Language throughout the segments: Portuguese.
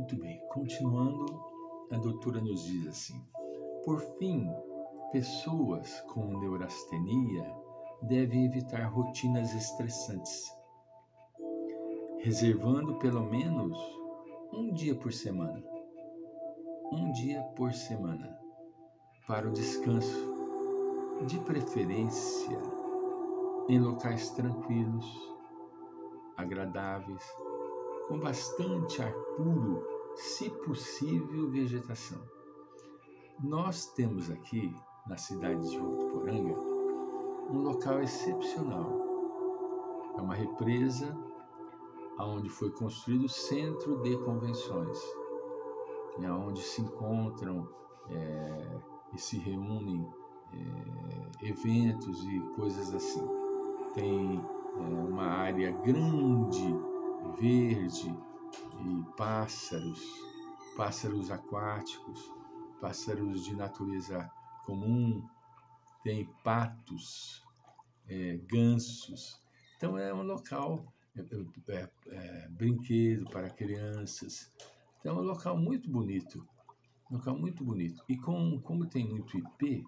Muito bem, continuando, a doutora nos diz assim: por fim, pessoas com neurastenia devem evitar rotinas estressantes, reservando pelo menos um dia por semana, para o descanso, de preferência em locais tranquilos, agradáveis, com bastante ar puro, se possível vegetação. Nós temos aqui, na cidade de Votuporanga, um local excepcional. É uma represa onde foi construído o centro de convenções, onde se encontram e se reúnem eventos e coisas assim. Tem uma área grande, verde, e pássaros aquáticos, pássaros de natureza comum, tem patos, gansos. Então é um local, brinquedo para crianças. Então é um local muito bonito, E como tem muito ipê,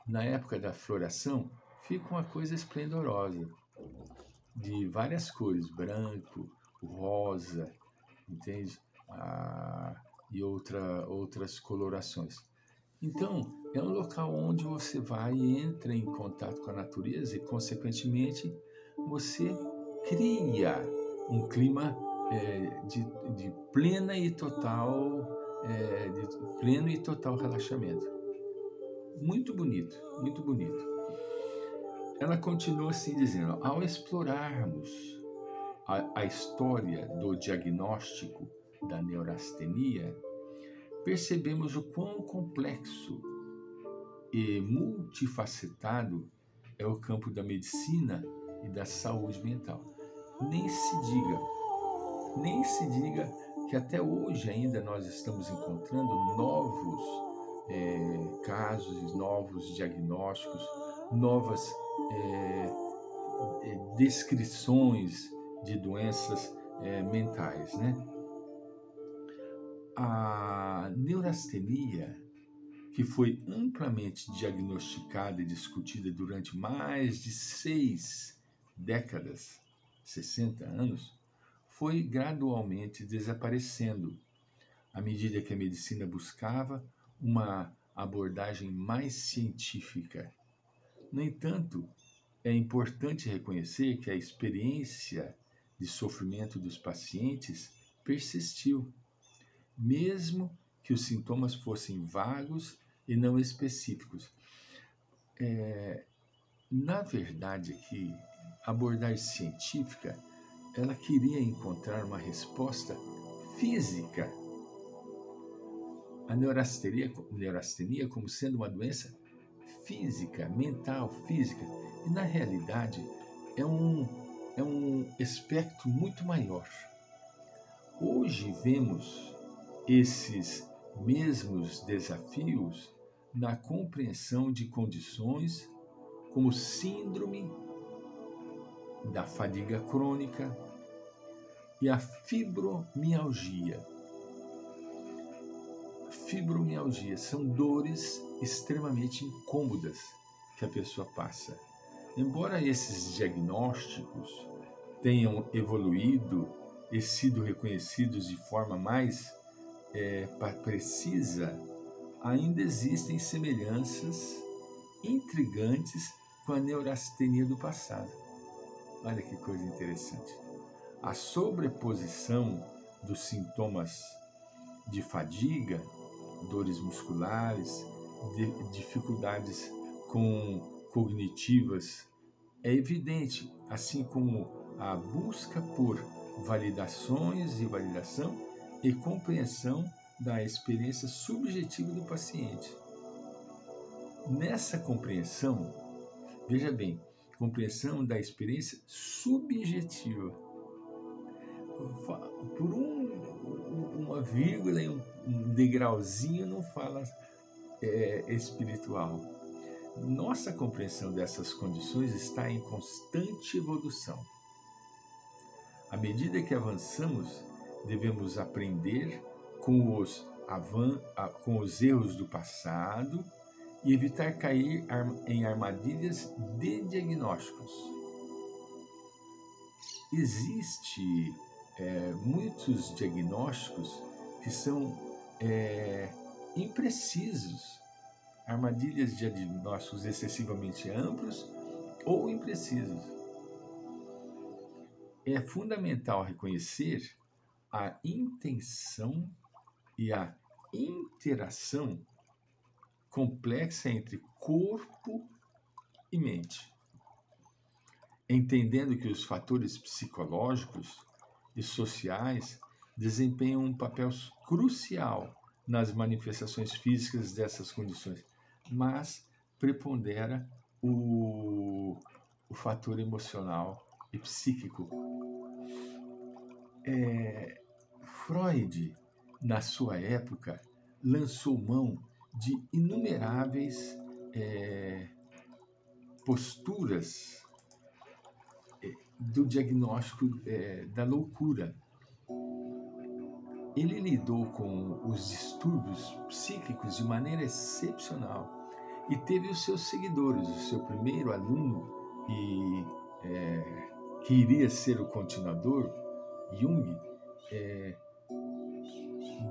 na época da floração, fica uma coisa esplendorosa, de várias cores, branco, rosa, entende? E outras colorações. Então, é um local onde você vai e entra em contato com a natureza e, consequentemente, você cria um clima de pleno e total relaxamento. Muito bonito, muito bonito. Ela continua assim dizendo: ao explorarmos a história do diagnóstico da neurastenia, percebemos o quão complexo e multifacetado é o campo da medicina e da saúde mental. Nem se diga que até hoje ainda nós estamos encontrando novos casos, novos diagnósticos, novas descrições de doenças mentais, né? A neurastenia, que foi amplamente diagnosticada e discutida durante mais de 6 décadas, 60 anos, foi gradualmente desaparecendo à medida que a medicina buscava uma abordagem mais científica. No entanto, é importante reconhecer que a experiência de sofrimento dos pacientes persistiu, mesmo que os sintomas fossem vagos e não específicos. Na verdade, aqui, a abordagem científica, ela queria encontrar uma resposta física. A neurastenia como sendo uma doença física, mental, física. E, na realidade, é um espectro muito maior. Hoje vemos esses mesmos desafios na compreensão de condições como síndrome da fadiga crônica e a fibromialgia. Fibromialgia são dores extremamente incômodas que a pessoa passa. Embora esses diagnósticos tenham evoluído e sido reconhecidos de forma mais precisa, ainda existem semelhanças intrigantes com a neurastenia do passado. Olha que coisa interessante. A sobreposição dos sintomas de fadiga, dores musculares, dificuldades cognitivas é evidente, assim como a busca por validações e validação e compreensão da experiência subjetiva do paciente. Nessa compreensão, veja bem, compreensão da experiência subjetiva. Por uma vírgula e um degrauzinho não fala espiritual. Nossa compreensão dessas condições está em constante evolução. À medida que avançamos, devemos aprender com os erros do passado e evitar cair em armadilhas de diagnósticos. Existem muitos diagnósticos que são imprecisos, armadilhas de diagnósticos excessivamente amplos ou imprecisos. É fundamental reconhecer a intenção e a interação complexa entre corpo e mente, entendendo que os fatores psicológicos e sociais desempenham um papel crucial nas manifestações físicas dessas condições, mas prepondera o fator emocional e psíquico. Freud, na sua época, lançou mão de inumeráveis posturas do diagnóstico da loucura. Ele lidou com os distúrbios psíquicos de maneira excepcional e teve os seus seguidores. O seu primeiro aluno, que iria ser o continuador, Jung,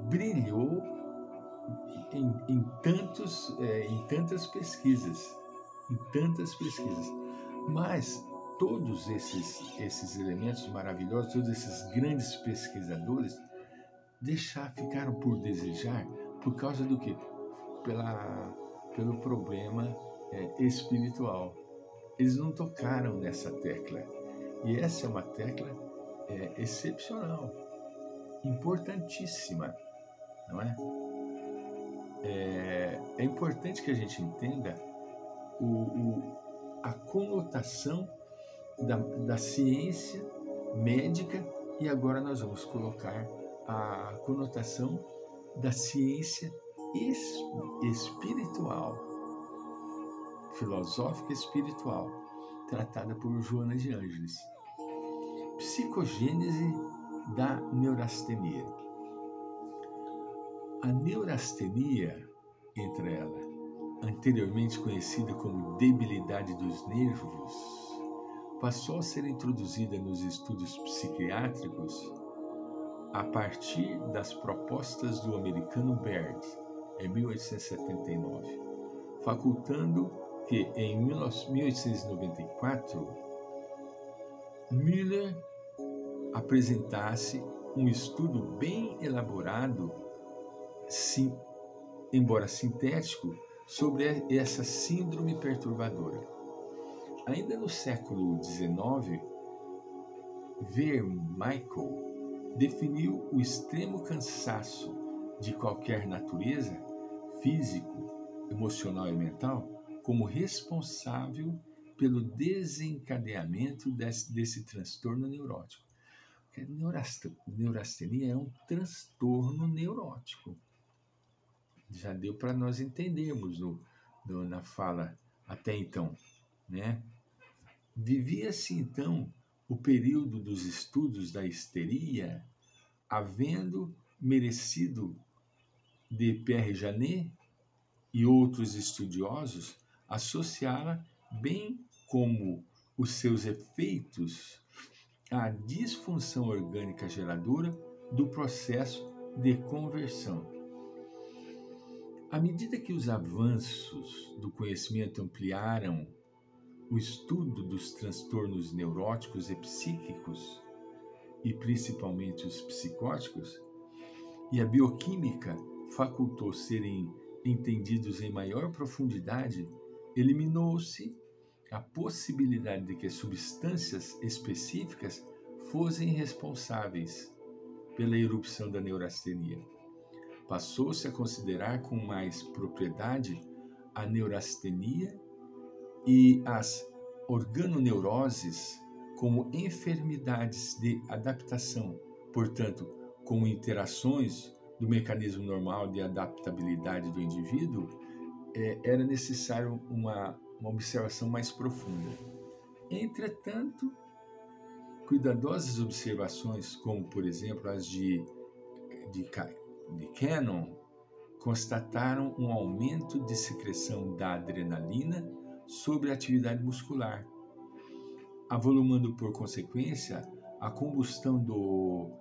brilhou em tantas pesquisas, mas todos esses elementos maravilhosos, todos esses grandes pesquisadores ficaram por desejar por causa do quê? Pelo problema espiritual. Eles não tocaram nessa tecla. E essa é uma tecla excepcional, importantíssima, não é? É importante que a gente entenda a conotação da ciência médica, e agora nós vamos colocar a conotação da ciência espiritual, filosófica espiritual, tratada por Joana de Ângeles. Psicogênese da neurastenia. A neurastenia, entre ela, anteriormente conhecida como debilidade dos nervos, passou a ser introduzida nos estudos psiquiátricos a partir das propostas do americano Baird, em 1879, facultando que, em 1894, Müller apresentasse um estudo bem elaborado, embora sintético, sobre essa síndrome perturbadora. Ainda no século XIX, Vermichael definiu o extremo cansaço de qualquer natureza, físico, emocional e mental, como responsável pelo desencadeamento desse transtorno neurótico. Porque neurastenia é um transtorno neurótico. Já deu para nós entendermos na fala até então, né? Vivia-se, então, o período dos estudos da histeria, havendo merecido de Pierre Janet e outros estudiosos associá-la, bem como os seus efeitos, à disfunção orgânica geradora do processo de conversão. À medida que os avanços do conhecimento ampliaram o estudo dos transtornos neuróticos e psíquicos, e principalmente os psicóticos, e a bioquímica facultou serem entendidos em maior profundidade, eliminou-se a possibilidade de que substâncias específicas fossem responsáveis pela erupção da neurastenia. Passou-se a considerar com mais propriedade a neurastenia e as organoneuroses como enfermidades de adaptação, portanto, como interações do mecanismo normal de adaptabilidade do indivíduo, era necessário uma observação mais profunda. Entretanto, Cuidadosas observações, como por exemplo as de Cannon, constataram um aumento de secreção da adrenalina sobre a atividade muscular, avolumando por consequência a combustão do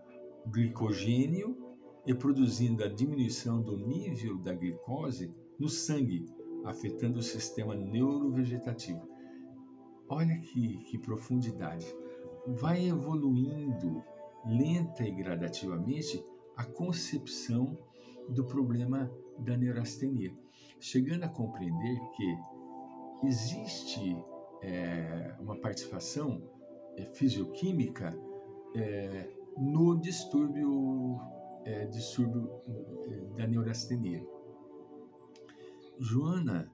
glicogênio e produzindo a diminuição do nível da glicose no sangue, afetando o sistema neurovegetativo. Olha que profundidade. Vai evoluindo lenta e gradativamente a concepção do problema da neurastenia, chegando a compreender que existe uma participação fisioquímica no distúrbio da neurastenia. Joana,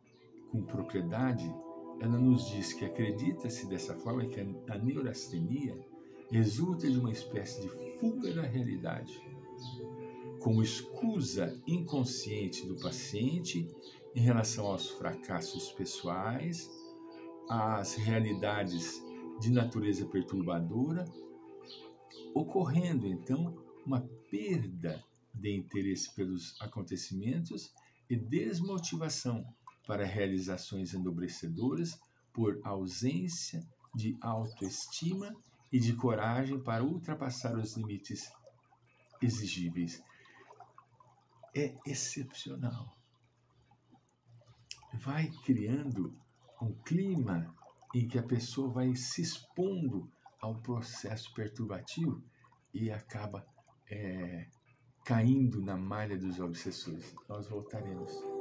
com propriedade, ela nos diz que acredita-se dessa forma que a neurastenia resulta de uma espécie de fuga da realidade, como escusa inconsciente do paciente em relação aos fracassos pessoais, às realidades de natureza perturbadora, ocorrendo então uma perda de interesse pelos acontecimentos e desmotivação para realizações enobrecedoras por ausência de autoestima e de coragem para ultrapassar os limites exigíveis. É excepcional. Vai criando um clima em que a pessoa vai se expondo ao processo perturbativo e acaba caindo na malha dos obsessores. Nós voltaremos.